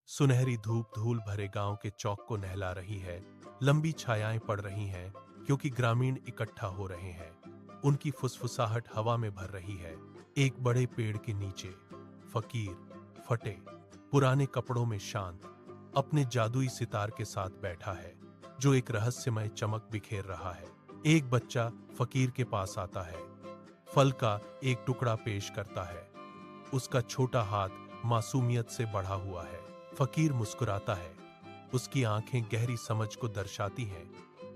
सुनहरी धूप धूल भरे गांव के चौक को नहला रही है। लंबी छायाएं पड़ रही हैं क्योंकि ग्रामीण इकट्ठा हो रहे हैं। उनकी फुसफुसाहट हवा में भर रही है। एक बड़े पेड़ के नीचे फकीर फटे पुराने कपड़ों में शांत अपने जादुई सितार के साथ बैठा है, जो एक रहस्यमय चमक बिखेर रहा है। एक बच्चा फकीर के पास आता है, फल का एक टुकड़ा पेश करता है। उसका छोटा हाथ मासूमियत से बढ़ा हुआ है। फकीर मुस्कुराता है। उसकी आंखें गहरी समझ को दर्शाती हैं,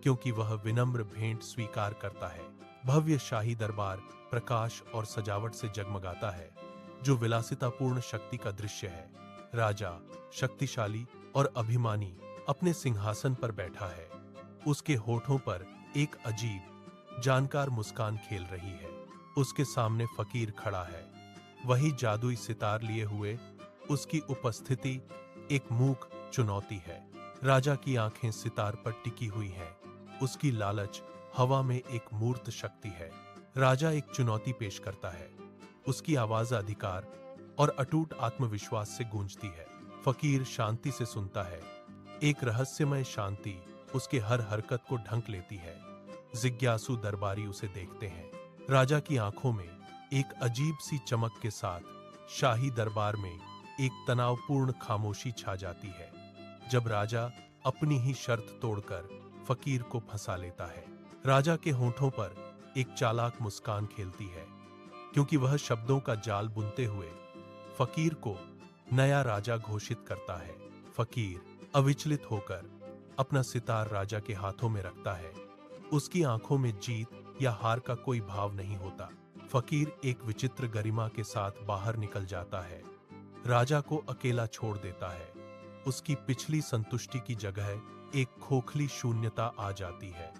क्योंकि वह विनम्र भेंट स्वीकार करता है। भव्य शाही दरबार प्रकाश और सजावट से जगमगाता है, जो विलासितापूर्ण शक्ति का दृश्य है। राजा शक्तिशाली और अभिमानी अपने सिंहासन पर बैठा है। उसके होठों पर एक अजीब जानकार मुस्कान खेल रही है। उसके सामने फकीर खड़ा है, वही जादुई सितार लिए हुए। उसकी उपस्थिति एक मूक चुनौती है। राजा की आंखें सितार पर टिकी हुई हैं। उसकी लालच हवा में एक मूर्त शक्ति है। राजा एक चुनौती पेश करता है। उसकी आवाज अधिकार और अटूट आत्मविश्वास से गूंजती है। फकीर शांति से सुनता है। एक रहस्यमय शांति उसके हर हरकत को ढंक लेती है। जिज्ञासु दरबारी उसे देखते हैं। राजा की आंखों में एक अजीब सी चमक के साथ शाही दरबार में एक तनावपूर्ण खामोशी छा जाती है। जब राजा अपनी ही शर्त तोड़कर फकीर को फंसा लेता है, राजा के होठों पर एक चालाक मुस्कान खेलती है, क्योंकि वह शब्दों का जाल बुनते हुए फकीर को नया राजा घोषित करता है। फकीर अविचलित होकर अपना सितार राजा के हाथों में रखता है। उसकी आंखों में जीत या हार का कोई भाव नहीं होता। फकीर एक विचित्र गरिमा के साथ बाहर निकल जाता है, राजा को अकेला छोड़ देता है। उसकी पिछली संतुष्टि की जगह एक खोखली शून्यता आ जाती है।